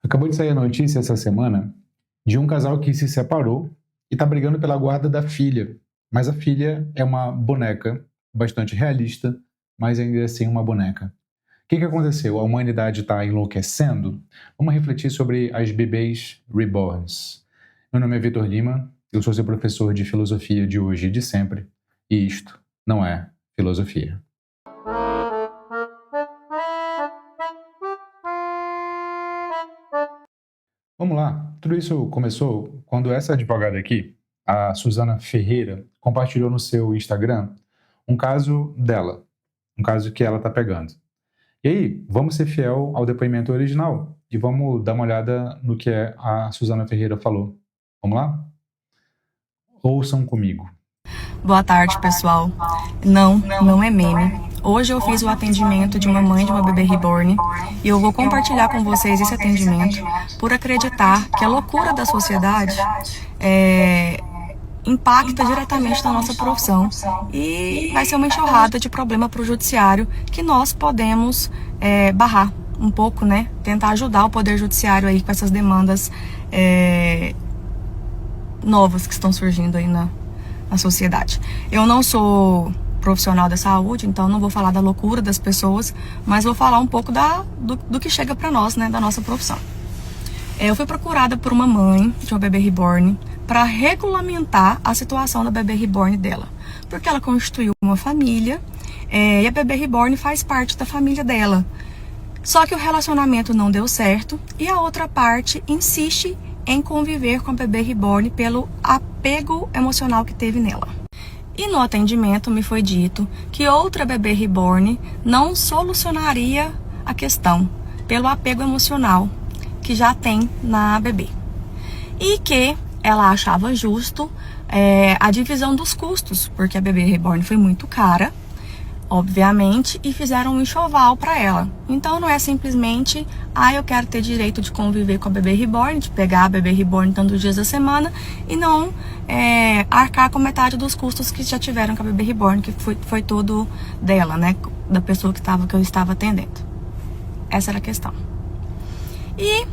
Acabou de sair a notícia essa semana de um casal que se separou e está brigando pela guarda da filha. Mas a filha é uma boneca bastante realista, mas ainda assim uma boneca. O que aconteceu? A humanidade está enlouquecendo? Vamos refletir sobre as bebês reborns. Meu nome é Vitor Lima, eu sou seu professor de filosofia de hoje e de sempre, e isto não é filosofia. Vamos lá. Tudo isso começou quando essa advogada aqui, a Suzana Ferreira, compartilhou no seu Instagram um caso dela, um caso que ela está pegando. E aí, vamos ser fiel ao depoimento original e vamos dar uma olhada no que a Suzana Ferreira falou. Vamos lá? Ouçam comigo. Boa tarde, pessoal. Não é meme. Hoje eu fiz o atendimento de uma mãe de uma bebê reborn e eu vou compartilhar com vocês esse atendimento por acreditar que a loucura da sociedade impacta diretamente na nossa profissão e vai ser uma enxurrada de problema para o judiciário que nós podemos barrar um pouco, né? Tentar ajudar o Poder Judiciário aí com essas demandas novas que estão surgindo aí na sociedade. Eu não sou profissional da saúde, então não vou falar da loucura das pessoas, mas vou falar um pouco do que chega para nós, né, da nossa profissão. Eu fui procurada por uma mãe de uma bebê reborn para regulamentar a situação da bebê reborn dela, porque ela constituiu uma família e a bebê reborn faz parte da família dela. Só que o relacionamento não deu certo e a outra parte insiste em conviver com a bebê reborn pelo apego emocional que teve nela. E no atendimento me foi dito que outra bebê reborn não solucionaria a questão pelo apego emocional que já tem na bebê. E que ela achava justo a divisão dos custos, porque a bebê reborn foi muito cara, obviamente, e fizeram um enxoval para ela. Então não é simplesmente, eu quero ter direito de conviver com a bebê reborn, de pegar a bebê reborn tantos dias da semana e não arcar com metade dos custos que já tiveram com a bebê reborn, que foi todo dela, né, da pessoa que eu estava atendendo. Essa era a questão. E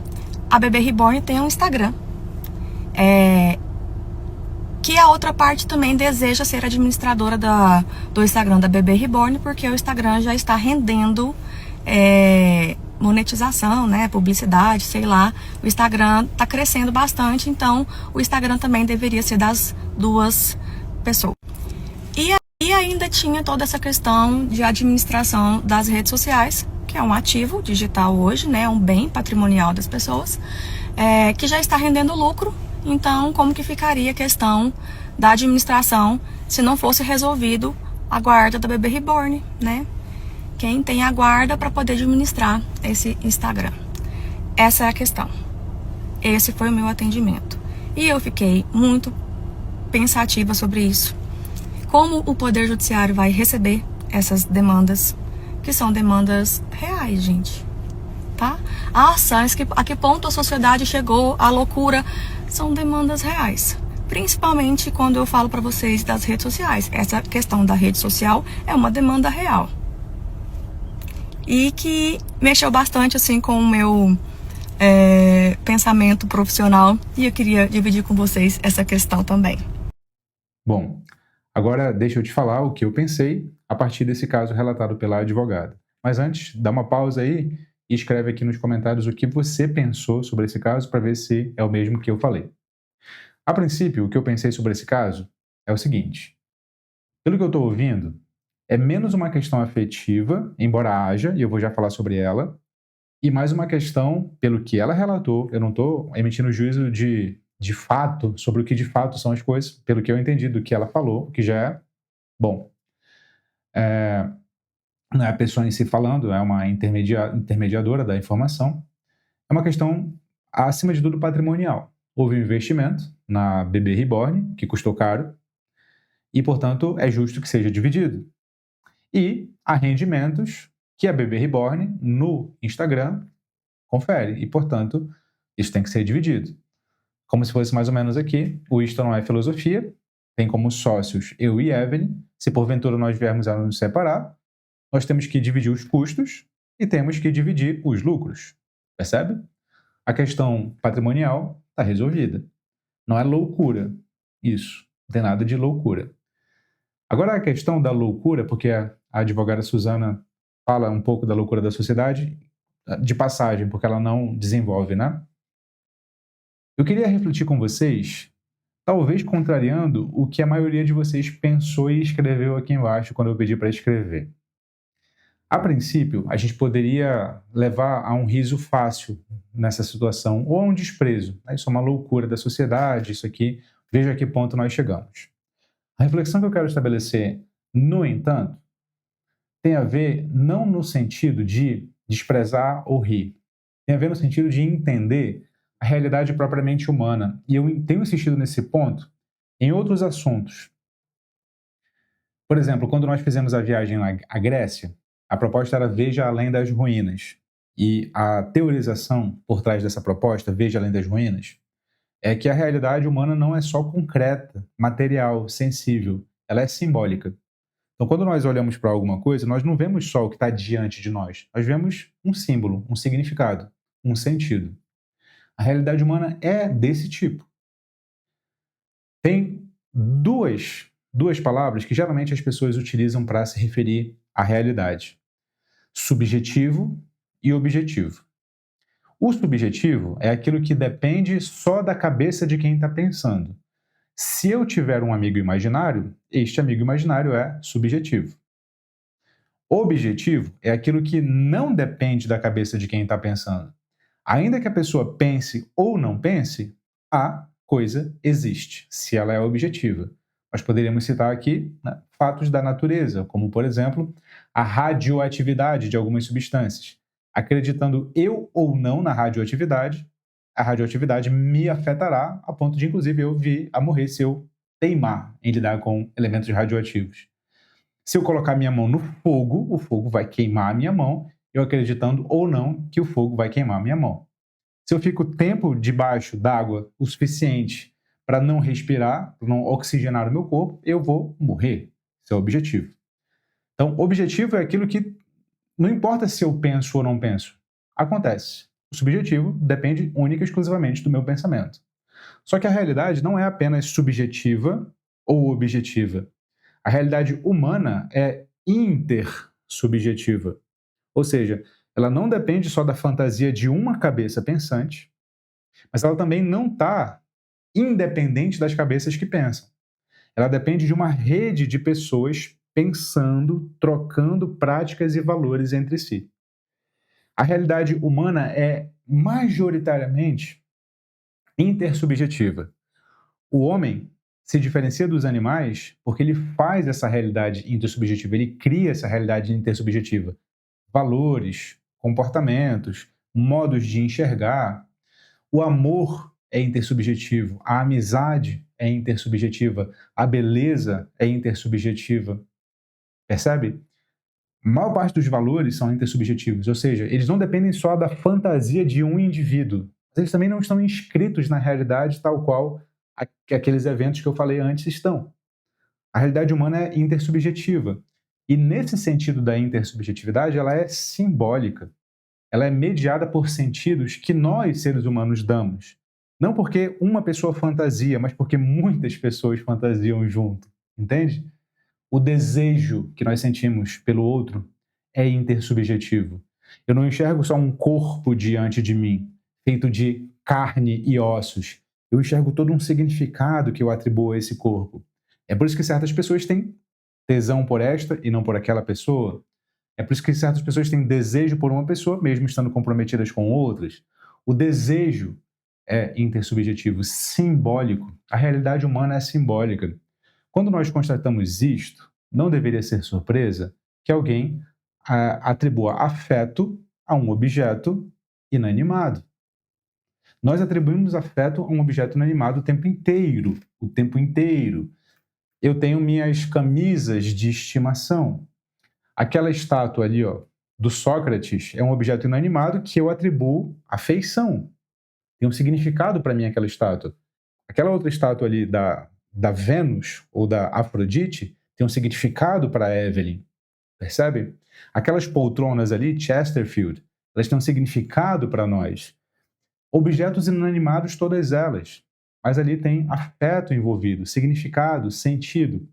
a bebê reborn tem um Instagram, que a outra parte também deseja ser administradora do Instagram da bebê reborn, porque o Instagram já está rendendo monetização, né, publicidade, sei lá. O Instagram está crescendo bastante, então o Instagram também deveria ser das duas pessoas. E ainda tinha toda essa questão de administração das redes sociais, que é um ativo digital hoje, né, um bem patrimonial das pessoas, que já está rendendo lucro. Então, como que ficaria a questão da administração se não fosse resolvido a guarda da bebê reborn, né? Quem tem a guarda para poder administrar esse Instagram? Essa é a questão. Esse foi o meu atendimento. E eu fiquei muito pensativa sobre isso. Como o Poder Judiciário vai receber essas demandas, que são demandas reais, gente. Tá? A que ponto a sociedade chegou, a loucura? São demandas reais. Principalmente quando eu falo para vocês das redes sociais. Essa questão da rede social é uma demanda real. E que mexeu bastante assim com o meu pensamento profissional. E eu queria dividir com vocês essa questão também. Bom, agora deixa eu te falar o que eu pensei a partir desse caso relatado pela advogada. Mas antes, dá uma pausa aí e escreve aqui nos comentários o que você pensou sobre esse caso para ver se é o mesmo que eu falei. A princípio, o que eu pensei sobre esse caso é o seguinte. Pelo que eu estou ouvindo, é menos uma questão afetiva, embora haja, e eu vou já falar sobre ela, e mais uma questão, pelo que ela relatou, eu não estou emitindo juízo de fato sobre o que de fato são as coisas, pelo que eu entendi do que ela falou, que já é bom. Não é a pessoa em si falando, é uma intermediadora da informação. É uma questão, acima de tudo, patrimonial. Houve um investimento na bebê reborn, que custou caro, e, portanto, é justo que seja dividido. E há rendimentos que a bebê reborn, no Instagram, confere, e, portanto, isso tem que ser dividido. Como se fosse mais ou menos aqui, o Isto Não É Filosofia, tem como sócios eu e Evelyn. Se porventura nós viermos a nos separar, nós temos que dividir os custos e temos que dividir os lucros. Percebe? A questão patrimonial está resolvida. Não é loucura isso. Não tem nada de loucura. Agora a questão da loucura, porque a advogada Suzana fala um pouco da loucura da sociedade, de passagem, porque ela não desenvolve, né? Eu queria refletir com vocês, talvez contrariando o que a maioria de vocês pensou e escreveu aqui embaixo quando eu pedi para escrever. A princípio, a gente poderia levar a um riso fácil nessa situação, ou a um desprezo. Isso é uma loucura da sociedade, isso aqui, veja a que ponto nós chegamos. A reflexão que eu quero estabelecer, no entanto, tem a ver não no sentido de desprezar ou rir, tem a ver no sentido de entender a realidade propriamente humana. E eu tenho insistido nesse ponto em outros assuntos. Por exemplo, quando nós fizemos a viagem à Grécia, a proposta era Veja Além das Ruínas. E a teorização por trás dessa proposta, Veja Além das Ruínas, é que a realidade humana não é só concreta, material, sensível, ela é simbólica. Então, quando nós olhamos para alguma coisa, nós não vemos só o que está diante de nós, nós vemos um símbolo, um significado, um sentido. A realidade humana é desse tipo. Tem duas palavras que geralmente as pessoas utilizam para se referir à realidade: subjetivo e objetivo. O subjetivo é aquilo que depende só da cabeça de quem está pensando. Se eu tiver um amigo imaginário, este amigo imaginário é subjetivo. Objetivo é aquilo que não depende da cabeça de quem está pensando. Ainda que a pessoa pense ou não pense, a coisa existe, se ela é objetiva. Nós poderíamos citar aqui, né, fatos da natureza, como, por exemplo, a radioatividade de algumas substâncias. Acreditando eu ou não na radioatividade, a radioatividade me afetará a ponto de, inclusive, eu vir a morrer se eu teimar em lidar com elementos radioativos. Se eu colocar minha mão no fogo, o fogo vai queimar a minha mão, eu acreditando ou não que o fogo vai queimar a minha mão. Se eu fico tempo debaixo d'água o suficiente para não respirar, para não oxigenar o meu corpo, eu vou morrer. Esse é o objetivo. Então, objetivo é aquilo que não importa se eu penso ou não penso, acontece. O subjetivo depende única e exclusivamente do meu pensamento. Só que a realidade não é apenas subjetiva ou objetiva. A realidade humana é intersubjetiva. Ou seja, ela não depende só da fantasia de uma cabeça pensante, mas ela também não está independente das cabeças que pensam. Ela depende de uma rede de pessoas pensando, trocando práticas e valores entre si. A realidade humana é majoritariamente intersubjetiva. O homem se diferencia dos animais porque ele faz essa realidade intersubjetiva, ele cria essa realidade intersubjetiva. Valores, comportamentos, modos de enxergar. O amor é intersubjetivo, a amizade é intersubjetiva, a beleza é intersubjetiva. Percebe? A maior parte dos valores são intersubjetivos, ou seja, eles não dependem só da fantasia de um indivíduo, mas eles também não estão inscritos na realidade tal qual aqueles eventos que eu falei antes estão. A realidade humana é intersubjetiva. E nesse sentido da intersubjetividade, ela é simbólica. Ela é mediada por sentidos que nós, seres humanos, damos. Não porque uma pessoa fantasia, mas porque muitas pessoas fantasiam junto. Entende? O desejo que nós sentimos pelo outro é intersubjetivo. Eu não enxergo só um corpo diante de mim, feito de carne e ossos. Eu enxergo todo um significado que eu atribuo a esse corpo. É por isso que certas pessoas têm tesão por esta e não por aquela pessoa. É por isso que certas pessoas têm desejo por uma pessoa, mesmo estando comprometidas com outras. O desejo é intersubjetivo, simbólico. A realidade humana é simbólica. Quando nós constatamos isto, não deveria ser surpresa que alguém atribua afeto a um objeto inanimado. Nós atribuímos afeto a um objeto inanimado o tempo inteiro. O tempo inteiro. Eu tenho minhas camisas de estimação. Aquela estátua ali, ó, do Sócrates, é um objeto inanimado que eu atribuo afeição. Tem um significado para mim aquela estátua. Aquela outra estátua ali da Vênus ou da Afrodite tem um significado para Evelyn. Percebe? Aquelas poltronas ali, Chesterfield, elas têm um significado para nós. Objetos inanimados, todas elas. Mas ali tem afeto envolvido, significado, sentido.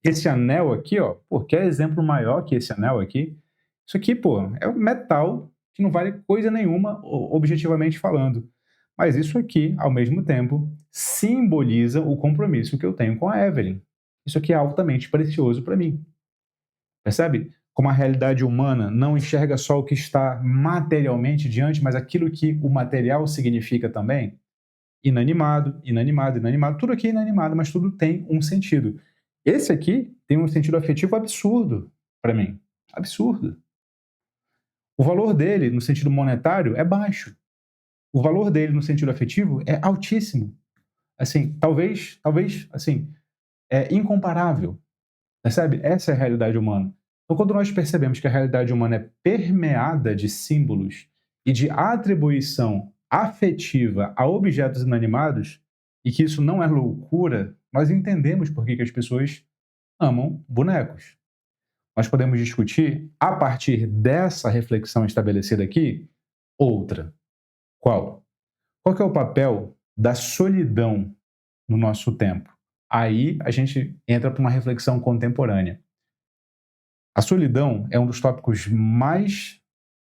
Esse anel aqui, ó, pô, quer exemplo maior que esse anel aqui? Isso aqui, pô, é um metal que não vale coisa nenhuma, objetivamente falando. Mas isso aqui, ao mesmo tempo, simboliza o compromisso que eu tenho com a Evelyn. Isso aqui é altamente precioso para mim. Percebe? Como a realidade humana não enxerga só o que está materialmente diante, mas aquilo que o material significa também. Inanimado, inanimado, inanimado. Tudo aqui é inanimado, mas tudo tem um sentido. Esse aqui tem um sentido afetivo absurdo para mim. Absurdo. O valor dele, no sentido monetário, é baixo. O valor dele, no sentido afetivo, é altíssimo. Assim, talvez, assim, é incomparável. Percebe? Essa é a realidade humana. Então, quando nós percebemos que a realidade humana é permeada de símbolos e de atribuição afetiva a objetos inanimados, e que isso não é loucura, nós entendemos por que as pessoas amam bonecos. Nós podemos discutir, a partir dessa reflexão estabelecida aqui, outra. Qual? Qual que é o papel da solidão no nosso tempo? Aí a gente entra para uma reflexão contemporânea. A solidão é um dos tópicos mais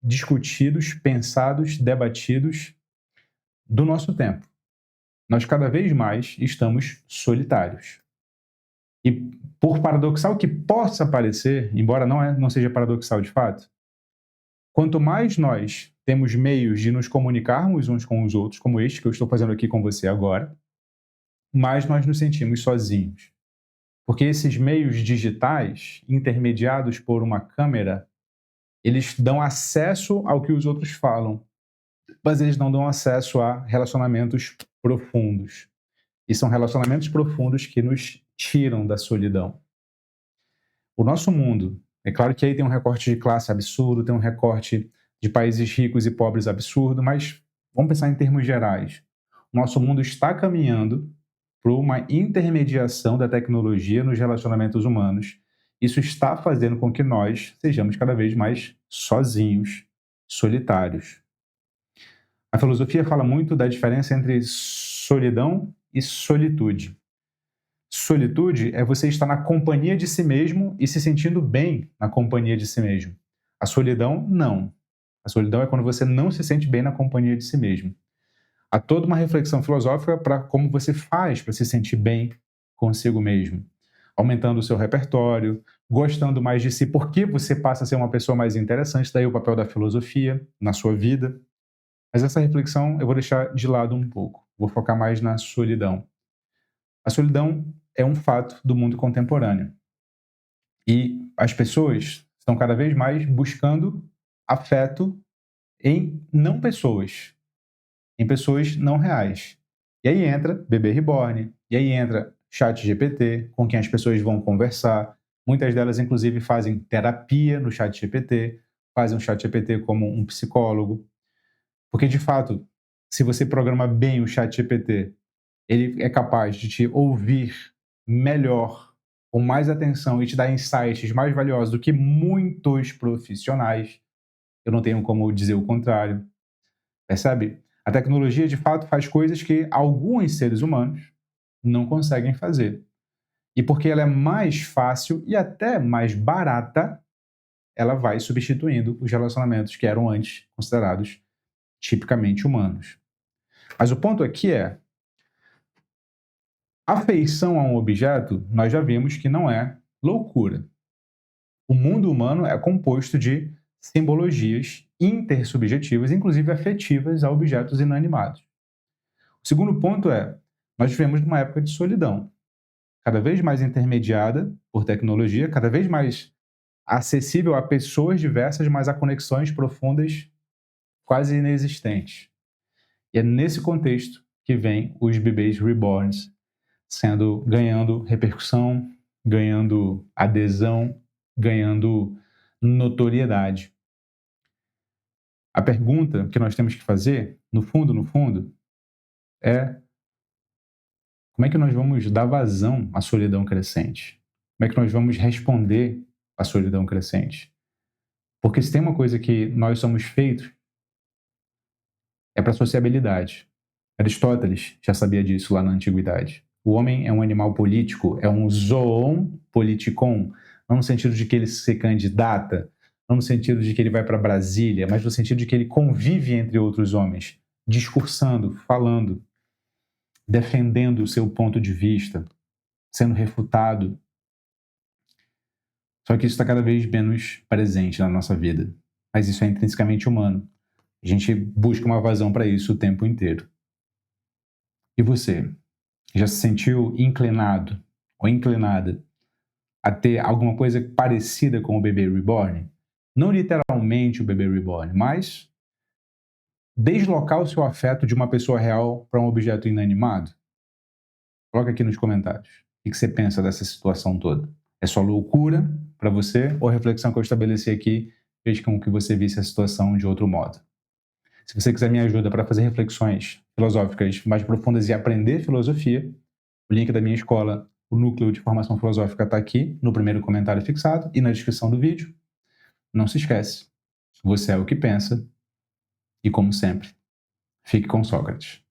discutidos, pensados, debatidos do nosso tempo. Nós cada vez mais estamos solitários. E por paradoxal que possa parecer, embora não seja paradoxal de fato, quanto mais nós temos meios de nos comunicarmos uns com os outros, como este que eu estou fazendo aqui com você agora, mais nós nos sentimos sozinhos. Porque esses meios digitais, intermediados por uma câmera, eles dão acesso ao que os outros falam, mas eles não dão acesso a relacionamentos profundos. E são relacionamentos profundos que nos tiram da solidão. O nosso mundo, é claro que aí tem um recorte de classe absurdo, tem um recorte de países ricos e pobres absurdo, mas vamos pensar em termos gerais. O nosso mundo está caminhando para uma intermediação da tecnologia nos relacionamentos humanos. Isso está fazendo com que nós sejamos cada vez mais sozinhos, solitários. A filosofia fala muito da diferença entre solidão e solitude. Solitude é você estar na companhia de si mesmo e se sentindo bem na companhia de si mesmo. A solidão, não. A solidão é quando você não se sente bem na companhia de si mesmo. Há toda uma reflexão filosófica para como você faz para se sentir bem consigo mesmo. Aumentando o seu repertório, gostando mais de si, porque você passa a ser uma pessoa mais interessante, daí o papel da filosofia na sua vida. Mas essa reflexão eu vou deixar de lado um pouco. Vou focar mais na solidão. A solidão é um fato do mundo contemporâneo. E as pessoas estão cada vez mais buscando afeto em não pessoas, em pessoas não reais. E aí entra bebê reborn, e aí entra ChatGPT, com quem as pessoas vão conversar. Muitas delas, inclusive, fazem terapia no ChatGPT, fazem o ChatGPT como um psicólogo. Porque, de fato, se você programa bem o ChatGPT, ele é capaz de te ouvir melhor, com mais atenção e te dar insights mais valiosos do que muitos profissionais. Eu não tenho como dizer o contrário. Percebe? A tecnologia, de fato, faz coisas que alguns seres humanos não conseguem fazer. E porque ela é mais fácil e até mais barata, ela vai substituindo os relacionamentos que eram antes considerados tipicamente humanos. Mas o ponto aqui é: afeição a um objeto, nós já vimos que não é loucura. O mundo humano é composto de simbologias intersubjetivas, inclusive afetivas, a objetos inanimados. O segundo ponto é: nós vivemos numa época de solidão, cada vez mais intermediada por tecnologia, cada vez mais acessível a pessoas diversas, mas a conexões profundas quase inexistentes. E é nesse contexto que vem os bebês reborns, ganhando repercussão, ganhando adesão, ganhando notoriedade. A pergunta que nós temos que fazer, no fundo, é: como é que nós vamos dar vazão à solidão crescente? Como é que nós vamos responder à solidão crescente? Porque se tem uma coisa que nós somos feitos, é para sociabilidade. Aristóteles já sabia disso lá na antiguidade. O homem é um animal político, é um zoon politikon, não no sentido de que ele se candidata, não no sentido de que ele vai para Brasília, mas no sentido de que ele convive entre outros homens, discursando, falando, defendendo o seu ponto de vista, sendo refutado. Só que isso está cada vez menos presente na nossa vida. Mas isso é intrinsecamente humano. A gente busca uma vazão para isso o tempo inteiro. E você? Já se sentiu inclinado ou inclinada a ter alguma coisa parecida com o bebê reborn? Não literalmente o bebê reborn, mas deslocar o seu afeto de uma pessoa real para um objeto inanimado? Coloca aqui nos comentários. O que você pensa dessa situação toda? É só loucura para você ou a reflexão que eu estabeleci aqui fez com que você visse a situação de outro modo? Se você quiser minha ajuda para fazer reflexões filosóficas mais profundas e aprender filosofia, o link da minha escola, o Núcleo de Formação Filosófica, está aqui no primeiro comentário fixado e na descrição do vídeo. Não se esquece, você é o que pensa e, como sempre, fique com Sócrates.